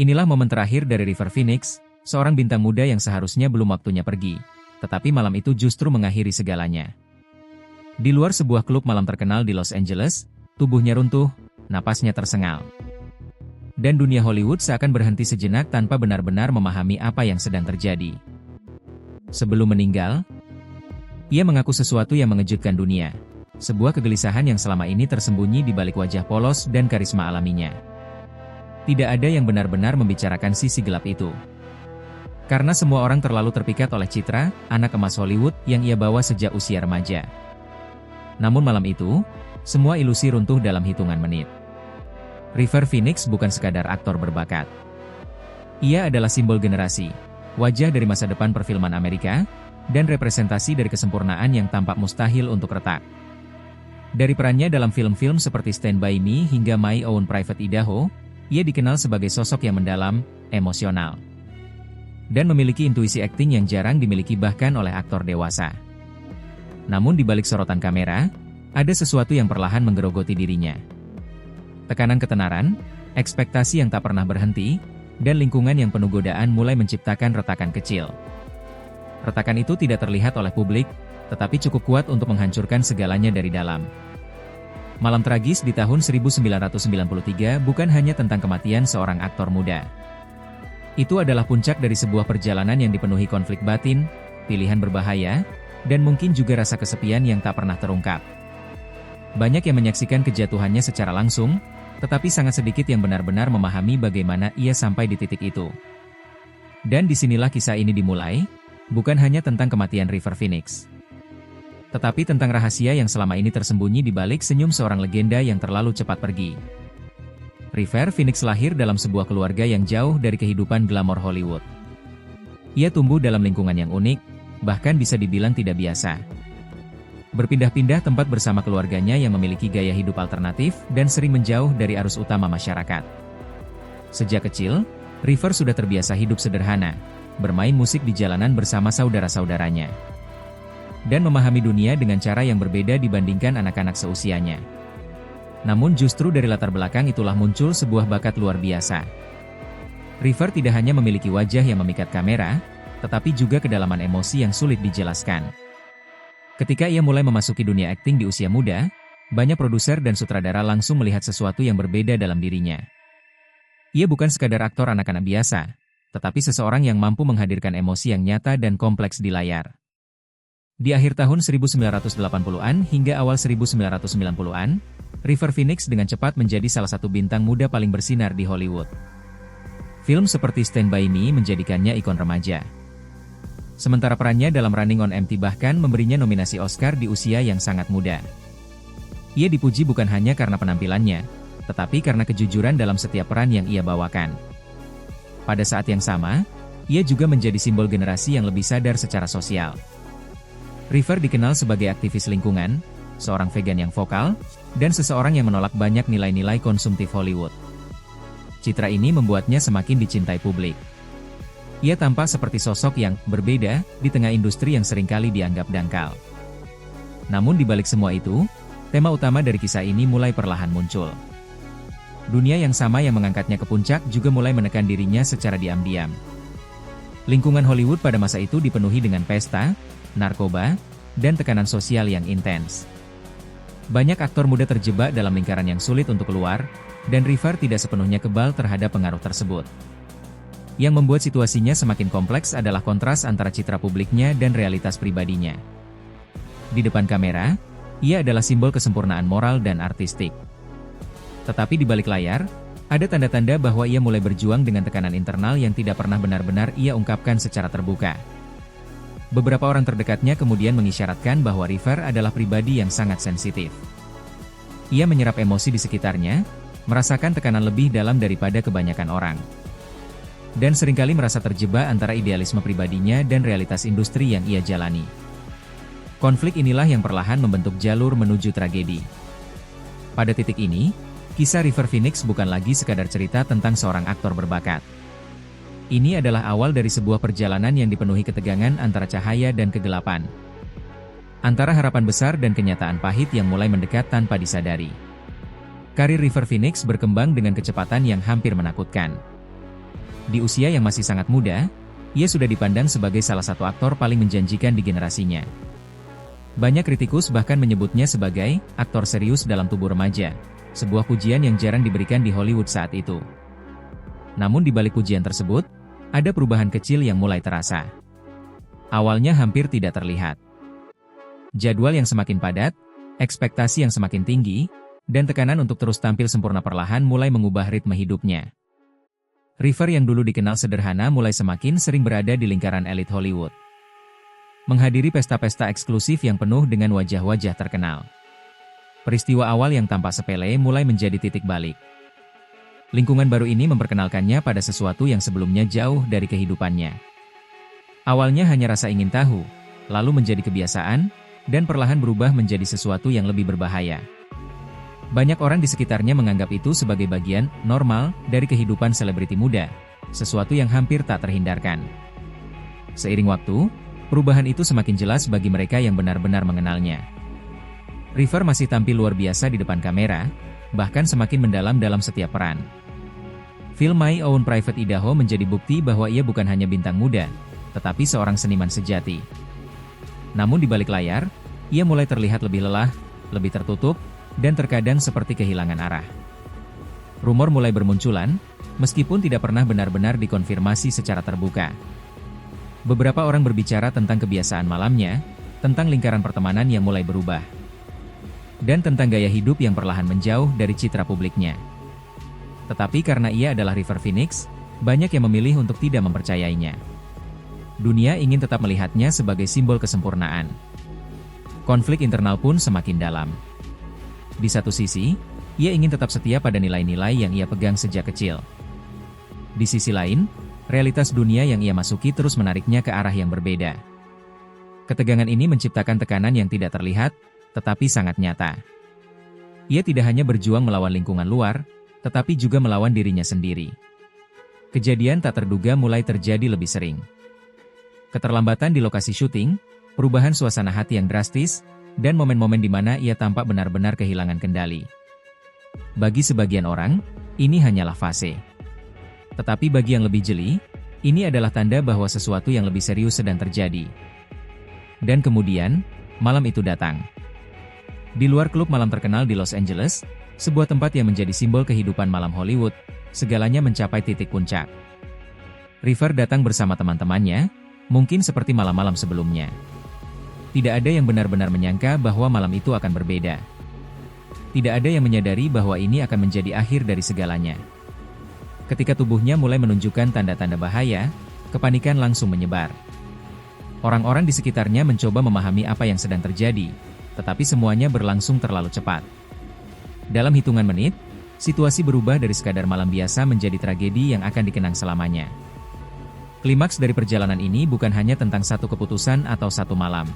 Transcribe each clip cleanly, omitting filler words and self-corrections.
Inilah momen terakhir dari River Phoenix, seorang bintang muda yang seharusnya belum waktunya pergi. Tetapi malam itu justru mengakhiri segalanya. Di luar sebuah klub malam terkenal di Los Angeles, tubuhnya runtuh, napasnya tersengal. Dan dunia Hollywood seakan berhenti sejenak tanpa benar-benar memahami apa yang sedang terjadi. Sebelum meninggal, ia mengaku sesuatu yang mengejutkan dunia. Sebuah kegelisahan yang selama ini tersembunyi di balik wajah polos dan karisma alaminya. Tidak ada yang benar-benar membicarakan sisi gelap itu. Karena semua orang terlalu terpikat oleh citra, anak emas Hollywood yang ia bawa sejak usia remaja. Namun malam itu, semua ilusi runtuh dalam hitungan menit. River Phoenix bukan sekadar aktor berbakat. Ia adalah simbol generasi, wajah dari masa depan perfilman Amerika, dan representasi dari kesempurnaan yang tampak mustahil untuk retak. Dari perannya dalam film-film seperti Stand By Me hingga My Own Private Idaho, ia dikenal sebagai sosok yang mendalam, emosional, dan memiliki intuisi akting yang jarang dimiliki bahkan oleh aktor dewasa. Namun di balik sorotan kamera, ada sesuatu yang perlahan menggerogoti dirinya. Tekanan ketenaran, ekspektasi yang tak pernah berhenti, dan lingkungan yang penuh godaan mulai menciptakan retakan kecil. Retakan itu tidak terlihat oleh publik, tetapi cukup kuat untuk menghancurkan segalanya dari dalam. Malam tragis di tahun 1993 bukan hanya tentang kematian seorang aktor muda. Itu adalah puncak dari sebuah perjalanan yang dipenuhi konflik batin, pilihan berbahaya, dan mungkin juga rasa kesepian yang tak pernah terungkap. Banyak yang menyaksikan kejatuhannya secara langsung, tetapi sangat sedikit yang benar-benar memahami bagaimana ia sampai di titik itu. Dan disinilah kisah ini dimulai, bukan hanya tentang kematian River Phoenix, tetapi tentang rahasia yang selama ini tersembunyi di balik senyum seorang legenda yang terlalu cepat pergi. River Phoenix lahir dalam sebuah keluarga yang jauh dari kehidupan glamor Hollywood. Ia tumbuh dalam lingkungan yang unik, bahkan bisa dibilang tidak biasa. Berpindah-pindah tempat bersama keluarganya yang memiliki gaya hidup alternatif dan sering menjauh dari arus utama masyarakat. Sejak kecil, River sudah terbiasa hidup sederhana, bermain musik di jalanan bersama saudara-saudaranya, dan memahami dunia dengan cara yang berbeda dibandingkan anak-anak seusianya. Namun justru dari latar belakang itulah muncul sebuah bakat luar biasa. River tidak hanya memiliki wajah yang memikat kamera, tetapi juga kedalaman emosi yang sulit dijelaskan. Ketika ia mulai memasuki dunia akting di usia muda, banyak produser dan sutradara langsung melihat sesuatu yang berbeda dalam dirinya. Ia bukan sekadar aktor anak-anak biasa, tetapi seseorang yang mampu menghadirkan emosi yang nyata dan kompleks di layar. Di akhir tahun 1980-an hingga awal 1990-an, River Phoenix dengan cepat menjadi salah satu bintang muda paling bersinar di Hollywood. Film seperti Stand By Me menjadikannya ikon remaja. Sementara perannya dalam Running on Empty bahkan memberinya nominasi Oscar di usia yang sangat muda. Ia dipuji bukan hanya karena penampilannya, tetapi karena kejujuran dalam setiap peran yang ia bawakan. Pada saat yang sama, ia juga menjadi simbol generasi yang lebih sadar secara sosial. River dikenal sebagai aktivis lingkungan, seorang vegan yang vokal, dan seseorang yang menolak banyak nilai-nilai konsumtif Hollywood. Citra ini membuatnya semakin dicintai publik. Ia tampak seperti sosok yang berbeda di tengah industri yang seringkali dianggap dangkal. Namun di balik semua itu, tema utama dari kisah ini mulai perlahan muncul. Dunia yang sama yang mengangkatnya ke puncak juga mulai menekan dirinya secara diam-diam. Lingkungan Hollywood pada masa itu dipenuhi dengan pesta, narkoba, dan tekanan sosial yang intens. Banyak aktor muda terjebak dalam lingkaran yang sulit untuk keluar, dan River tidak sepenuhnya kebal terhadap pengaruh tersebut. Yang membuat situasinya semakin kompleks adalah kontras antara citra publiknya dan realitas pribadinya. Di depan kamera, ia adalah simbol kesempurnaan moral dan artistik. Tetapi di balik layar, ada tanda-tanda bahwa ia mulai berjuang dengan tekanan internal yang tidak pernah benar-benar ia ungkapkan secara terbuka. Beberapa orang terdekatnya kemudian mengisyaratkan bahwa River adalah pribadi yang sangat sensitif. Ia menyerap emosi di sekitarnya, merasakan tekanan lebih dalam daripada kebanyakan orang, dan seringkali merasa terjebak antara idealisme pribadinya dan realitas industri yang ia jalani. Konflik inilah yang perlahan membentuk jalur menuju tragedi. Pada titik ini, kisah River Phoenix bukan lagi sekadar cerita tentang seorang aktor berbakat. Ini adalah awal dari sebuah perjalanan yang dipenuhi ketegangan antara cahaya dan kegelapan. Antara harapan besar dan kenyataan pahit yang mulai mendekat tanpa disadari. Karir River Phoenix berkembang dengan kecepatan yang hampir menakutkan. Di usia yang masih sangat muda, ia sudah dipandang sebagai salah satu aktor paling menjanjikan di generasinya. Banyak kritikus bahkan menyebutnya sebagai aktor serius dalam tubuh remaja, sebuah pujian yang jarang diberikan di Hollywood saat itu. Namun di balik pujian tersebut, ada perubahan kecil yang mulai terasa. Awalnya hampir tidak terlihat. Jadwal yang semakin padat, ekspektasi yang semakin tinggi, dan tekanan untuk terus tampil sempurna perlahan mulai mengubah ritme hidupnya. River yang dulu dikenal sederhana mulai semakin sering berada di lingkaran elit Hollywood. Menghadiri pesta-pesta eksklusif yang penuh dengan wajah-wajah terkenal. Peristiwa awal yang tampak sepele mulai menjadi titik balik. Lingkungan baru ini memperkenalkannya pada sesuatu yang sebelumnya jauh dari kehidupannya. Awalnya hanya rasa ingin tahu, lalu menjadi kebiasaan, dan perlahan berubah menjadi sesuatu yang lebih berbahaya. Banyak orang di sekitarnya menganggap itu sebagai bagian normal dari kehidupan selebriti muda, sesuatu yang hampir tak terhindarkan. Seiring waktu, perubahan itu semakin jelas bagi mereka yang benar-benar mengenalnya. River masih tampil luar biasa di depan kamera, bahkan semakin mendalam dalam setiap peran. Film My Own Private Idaho menjadi bukti bahwa ia bukan hanya bintang muda, tetapi seorang seniman sejati. Namun di balik layar, ia mulai terlihat lebih lelah, lebih tertutup, dan terkadang seperti kehilangan arah. Rumor mulai bermunculan, meskipun tidak pernah benar-benar dikonfirmasi secara terbuka. Beberapa orang berbicara tentang kebiasaan malamnya, tentang lingkaran pertemanan yang mulai berubah, dan tentang gaya hidup yang perlahan menjauh dari citra publiknya. Tetapi karena ia adalah River Phoenix, banyak yang memilih untuk tidak mempercayainya. Dunia ingin tetap melihatnya sebagai simbol kesempurnaan. Konflik internal pun semakin dalam. Di satu sisi, ia ingin tetap setia pada nilai-nilai yang ia pegang sejak kecil. Di sisi lain, realitas dunia yang ia masuki terus menariknya ke arah yang berbeda. Ketegangan ini menciptakan tekanan yang tidak terlihat, tetapi sangat nyata. Ia tidak hanya berjuang melawan lingkungan luar, tetapi juga melawan dirinya sendiri. Kejadian tak terduga mulai terjadi lebih sering. Keterlambatan di lokasi syuting, perubahan suasana hati yang drastis, dan momen-momen di mana ia tampak benar-benar kehilangan kendali. Bagi sebagian orang, ini hanyalah fase. Tetapi bagi yang lebih jeli, ini adalah tanda bahwa sesuatu yang lebih serius sedang terjadi. Dan kemudian, malam itu datang. Di luar klub malam terkenal di Los Angeles, sebuah tempat yang menjadi simbol kehidupan malam Hollywood, segalanya mencapai titik puncak. River datang bersama teman-temannya, mungkin seperti malam-malam sebelumnya. Tidak ada yang benar-benar menyangka bahwa malam itu akan berbeda. Tidak ada yang menyadari bahwa ini akan menjadi akhir dari segalanya. Ketika tubuhnya mulai menunjukkan tanda-tanda bahaya, kepanikan langsung menyebar. Orang-orang di sekitarnya mencoba memahami apa yang sedang terjadi, tetapi semuanya berlangsung terlalu cepat. Dalam hitungan menit, situasi berubah dari sekadar malam biasa menjadi tragedi yang akan dikenang selamanya. Klimaks dari perjalanan ini bukan hanya tentang satu keputusan atau satu malam.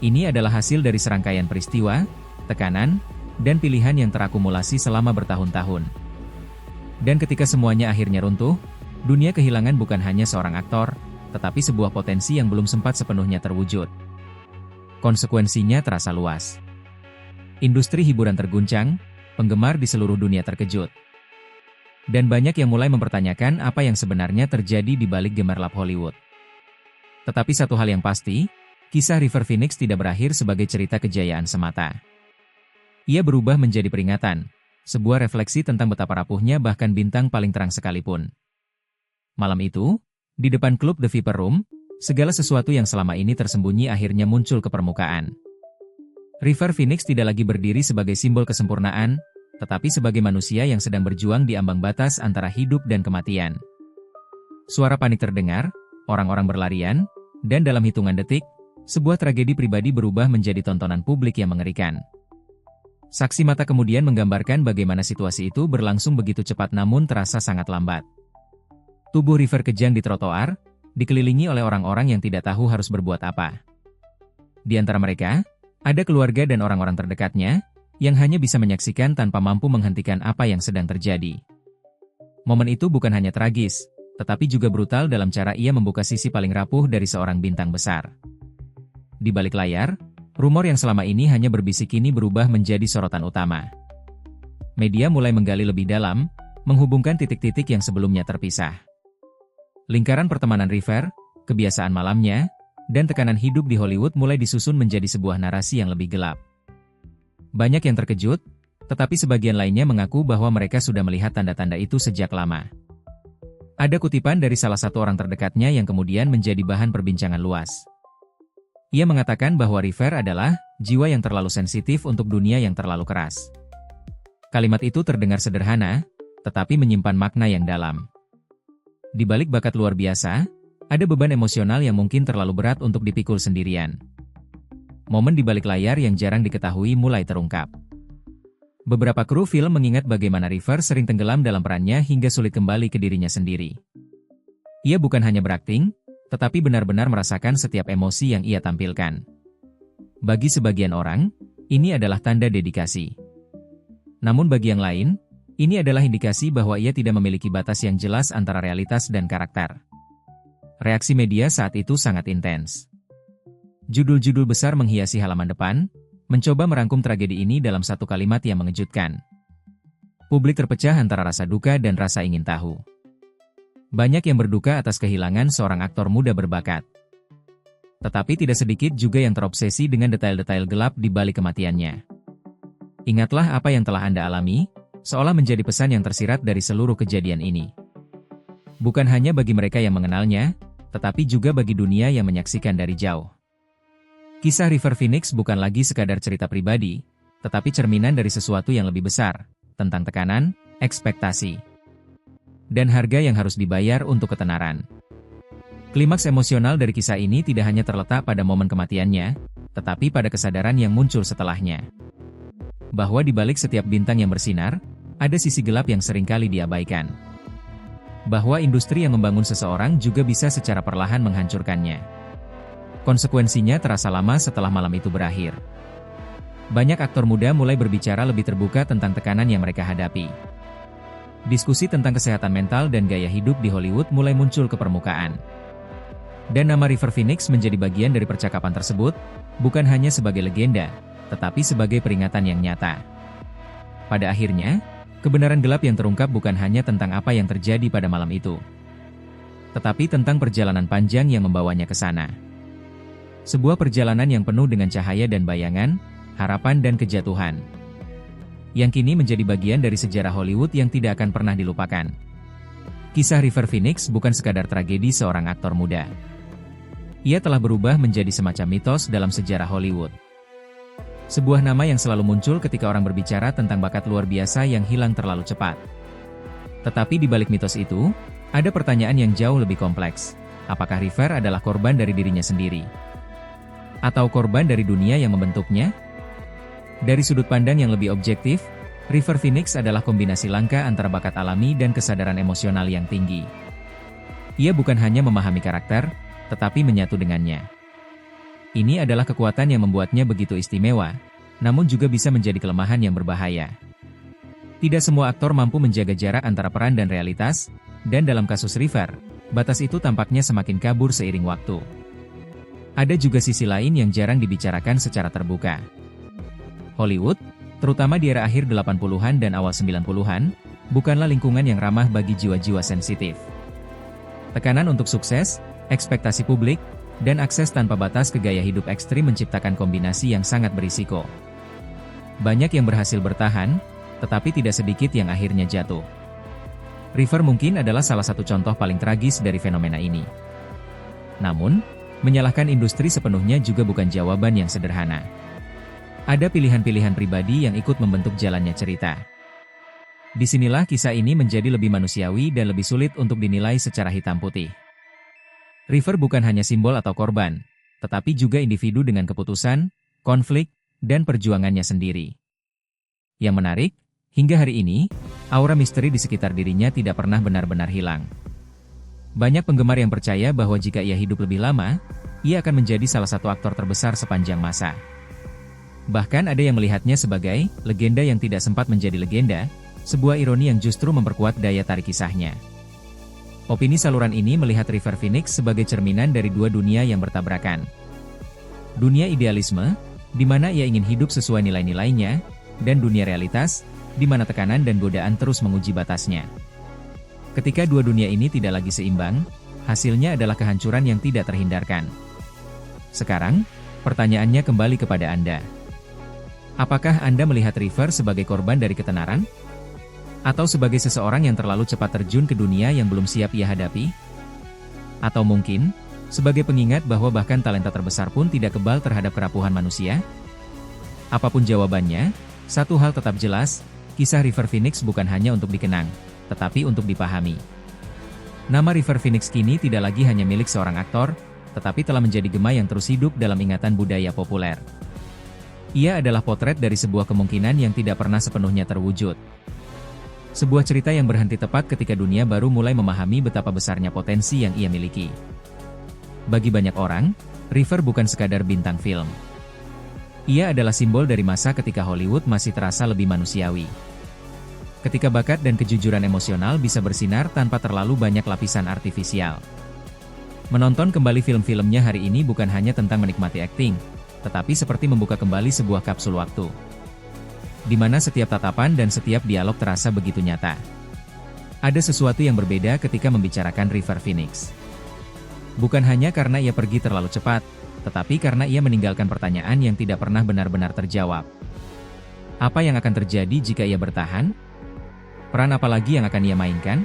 Ini adalah hasil dari serangkaian peristiwa, tekanan, dan pilihan yang terakumulasi selama bertahun-tahun. Dan ketika semuanya akhirnya runtuh, dunia kehilangan bukan hanya seorang aktor, tetapi sebuah potensi yang belum sempat sepenuhnya terwujud. Konsekuensinya terasa luas. Industri hiburan terguncang, penggemar di seluruh dunia terkejut. Dan banyak yang mulai mempertanyakan apa yang sebenarnya terjadi di balik gemerlap Hollywood. Tetapi satu hal yang pasti, kisah River Phoenix tidak berakhir sebagai cerita kejayaan semata. Ia berubah menjadi peringatan, sebuah refleksi tentang betapa rapuhnya bahkan bintang paling terang sekalipun. Malam itu, di depan klub The Viper Room, segala sesuatu yang selama ini tersembunyi akhirnya muncul ke permukaan. River Phoenix tidak lagi berdiri sebagai simbol kesempurnaan, tetapi sebagai manusia yang sedang berjuang di ambang batas antara hidup dan kematian. Suara panik terdengar, orang-orang berlarian, dan dalam hitungan detik, sebuah tragedi pribadi berubah menjadi tontonan publik yang mengerikan. Saksi mata kemudian menggambarkan bagaimana situasi itu berlangsung begitu cepat namun terasa sangat lambat. Tubuh River kejang di trotoar, dikelilingi oleh orang-orang yang tidak tahu harus berbuat apa. Di antara mereka, ada keluarga dan orang-orang terdekatnya, yang hanya bisa menyaksikan tanpa mampu menghentikan apa yang sedang terjadi. Momen itu bukan hanya tragis, tetapi juga brutal dalam cara ia membuka sisi paling rapuh dari seorang bintang besar. Di balik layar, rumor yang selama ini hanya berbisik kini berubah menjadi sorotan utama. Media mulai menggali lebih dalam, menghubungkan titik-titik yang sebelumnya terpisah. Lingkaran pertemanan River, kebiasaan malamnya, dan tekanan hidup di Hollywood mulai disusun menjadi sebuah narasi yang lebih gelap. Banyak yang terkejut, tetapi sebagian lainnya mengaku bahwa mereka sudah melihat tanda-tanda itu sejak lama. Ada kutipan dari salah satu orang terdekatnya yang kemudian menjadi bahan perbincangan luas. Ia mengatakan bahwa River adalah jiwa yang terlalu sensitif untuk dunia yang terlalu keras. Kalimat itu terdengar sederhana, tetapi menyimpan makna yang dalam. Di balik bakat luar biasa, ada beban emosional yang mungkin terlalu berat untuk dipikul sendirian. Momen di balik layar yang jarang diketahui mulai terungkap. Beberapa kru film mengingat bagaimana River sering tenggelam dalam perannya hingga sulit kembali ke dirinya sendiri. Ia bukan hanya berakting, tetapi benar-benar merasakan setiap emosi yang ia tampilkan. Bagi sebagian orang, ini adalah tanda dedikasi. Namun bagi yang lain, ini adalah indikasi bahwa ia tidak memiliki batas yang jelas antara realitas dan karakter. Reaksi media saat itu sangat intens. Judul-judul besar menghiasi halaman depan, mencoba merangkum tragedi ini dalam satu kalimat yang mengejutkan. Publik terpecah antara rasa duka dan rasa ingin tahu. Banyak yang berduka atas kehilangan seorang aktor muda berbakat. Tetapi tidak sedikit juga yang terobsesi dengan detail-detail gelap di balik kematiannya. Ingatlah apa yang telah Anda alami, seolah menjadi pesan yang tersirat dari seluruh kejadian ini. Bukan hanya bagi mereka yang mengenalnya, tetapi juga bagi dunia yang menyaksikan dari jauh. Kisah River Phoenix bukan lagi sekadar cerita pribadi, tetapi cerminan dari sesuatu yang lebih besar, tentang tekanan, ekspektasi, dan harga yang harus dibayar untuk ketenaran. Klimaks emosional dari kisah ini tidak hanya terletak pada momen kematiannya, tetapi pada kesadaran yang muncul setelahnya. Bahwa di balik setiap bintang yang bersinar, ada sisi gelap yang seringkali diabaikan. Bahwa industri yang membangun seseorang juga bisa secara perlahan menghancurkannya. Konsekuensinya terasa lama setelah malam itu berakhir. Banyak aktor muda mulai berbicara lebih terbuka tentang tekanan yang mereka hadapi. Diskusi tentang kesehatan mental dan gaya hidup di Hollywood mulai muncul ke permukaan. Dan nama River Phoenix menjadi bagian dari percakapan tersebut, bukan hanya sebagai legenda, tetapi sebagai peringatan yang nyata. Pada akhirnya, kebenaran gelap yang terungkap bukan hanya tentang apa yang terjadi pada malam itu, tetapi tentang perjalanan panjang yang membawanya ke sana. Sebuah perjalanan yang penuh dengan cahaya dan bayangan, harapan dan kejatuhan, yang kini menjadi bagian dari sejarah Hollywood yang tidak akan pernah dilupakan. Kisah River Phoenix bukan sekadar tragedi seorang aktor muda. Ia telah berubah menjadi semacam mitos dalam sejarah Hollywood. Sebuah nama yang selalu muncul ketika orang berbicara tentang bakat luar biasa yang hilang terlalu cepat. Tetapi di balik mitos itu, ada pertanyaan yang jauh lebih kompleks. Apakah River adalah korban dari dirinya sendiri? Atau korban dari dunia yang membentuknya? Dari sudut pandang yang lebih objektif, River Phoenix adalah kombinasi langka antara bakat alami dan kesadaran emosional yang tinggi. Ia bukan hanya memahami karakter, tetapi menyatu dengannya. Ini adalah kekuatan yang membuatnya begitu istimewa, namun juga bisa menjadi kelemahan yang berbahaya. Tidak semua aktor mampu menjaga jarak antara peran dan realitas, dan dalam kasus River, batas itu tampaknya semakin kabur seiring waktu. Ada juga sisi lain yang jarang dibicarakan secara terbuka. Hollywood, terutama di era akhir 80-an dan awal 90-an, bukanlah lingkungan yang ramah bagi jiwa-jiwa sensitif. Tekanan untuk sukses, ekspektasi publik, dan akses tanpa batas ke gaya hidup ekstrim menciptakan kombinasi yang sangat berisiko. Banyak yang berhasil bertahan, tetapi tidak sedikit yang akhirnya jatuh. River mungkin adalah salah satu contoh paling tragis dari fenomena ini. Namun, menyalahkan industri sepenuhnya juga bukan jawaban yang sederhana. Ada pilihan-pilihan pribadi yang ikut membentuk jalannya cerita. Disinilah kisah ini menjadi lebih manusiawi dan lebih sulit untuk dinilai secara hitam putih. River bukan hanya simbol atau korban, tetapi juga individu dengan keputusan, konflik, dan perjuangannya sendiri. Yang menarik, hingga hari ini, aura misteri di sekitar dirinya tidak pernah benar-benar hilang. Banyak penggemar yang percaya bahwa jika ia hidup lebih lama, ia akan menjadi salah satu aktor terbesar sepanjang masa. Bahkan ada yang melihatnya sebagai legenda yang tidak sempat menjadi legenda, sebuah ironi yang justru memperkuat daya tarik kisahnya. Opini saluran ini melihat River Phoenix sebagai cerminan dari dua dunia yang bertabrakan. Dunia idealisme, di mana ia ingin hidup sesuai nilai-nilainya, dan dunia realitas, di mana tekanan dan godaan terus menguji batasnya. Ketika dua dunia ini tidak lagi seimbang, Hasilnya adalah kehancuran yang tidak terhindarkan. Sekarang, pertanyaannya kembali kepada Anda. Apakah Anda melihat River sebagai korban dari ketenaran? Atau sebagai seseorang yang terlalu cepat terjun ke dunia yang belum siap ia hadapi? Atau mungkin, sebagai pengingat bahwa bahkan talenta terbesar pun tidak kebal terhadap kerapuhan manusia? Apapun jawabannya, satu hal tetap jelas, kisah River Phoenix bukan hanya untuk dikenang, tetapi untuk dipahami. Nama River Phoenix kini tidak lagi hanya milik seorang aktor, tetapi telah menjadi gema yang terus hidup dalam ingatan budaya populer. Ia adalah potret dari sebuah kemungkinan yang tidak pernah sepenuhnya terwujud. Sebuah cerita yang berhenti tepat ketika dunia baru mulai memahami betapa besarnya potensi yang ia miliki. Bagi banyak orang, River bukan sekadar bintang film. Ia adalah simbol dari masa ketika Hollywood masih terasa lebih manusiawi. Ketika bakat dan kejujuran emosional bisa bersinar tanpa terlalu banyak lapisan artifisial. Menonton kembali film-filmnya hari ini bukan hanya tentang menikmati akting, tetapi seperti membuka kembali sebuah kapsul waktu, di mana setiap tatapan dan setiap dialog terasa begitu nyata. Ada sesuatu yang berbeda ketika membicarakan River Phoenix. Bukan hanya karena ia pergi terlalu cepat, tetapi karena ia meninggalkan pertanyaan yang tidak pernah benar-benar terjawab. Apa yang akan terjadi jika ia bertahan? Peran apa lagi yang akan ia mainkan?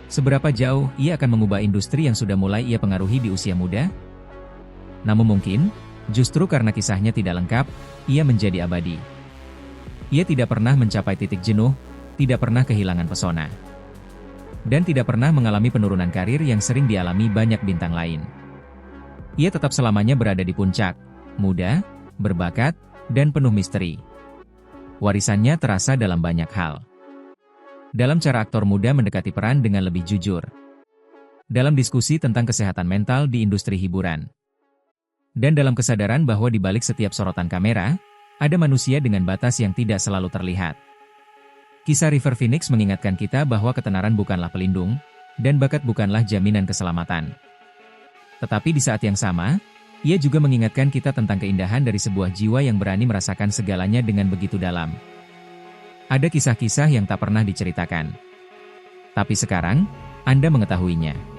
Seberapa jauh ia akan mengubah industri yang sudah mulai ia pengaruhi di usia muda? Namun mungkin, justru karena kisahnya tidak lengkap, ia menjadi abadi. Ia tidak pernah mencapai titik jenuh, tidak pernah kehilangan pesona, dan tidak pernah mengalami penurunan karir yang sering dialami banyak bintang lain. Ia tetap selamanya berada di puncak, muda, berbakat, dan penuh misteri. Warisannya terasa dalam banyak hal. Dalam cara aktor muda mendekati peran dengan lebih jujur. Dalam diskusi tentang kesehatan mental di industri hiburan. Dan dalam kesadaran bahwa di balik setiap sorotan kamera, ada manusia dengan batas yang tidak selalu terlihat. Kisah River Phoenix mengingatkan kita bahwa ketenaran bukanlah pelindung, dan bakat bukanlah jaminan keselamatan. Tetapi di saat yang sama, ia juga mengingatkan kita tentang keindahan dari sebuah jiwa yang berani merasakan segalanya dengan begitu dalam. Ada kisah-kisah yang tak pernah diceritakan. Tapi sekarang, Anda mengetahuinya.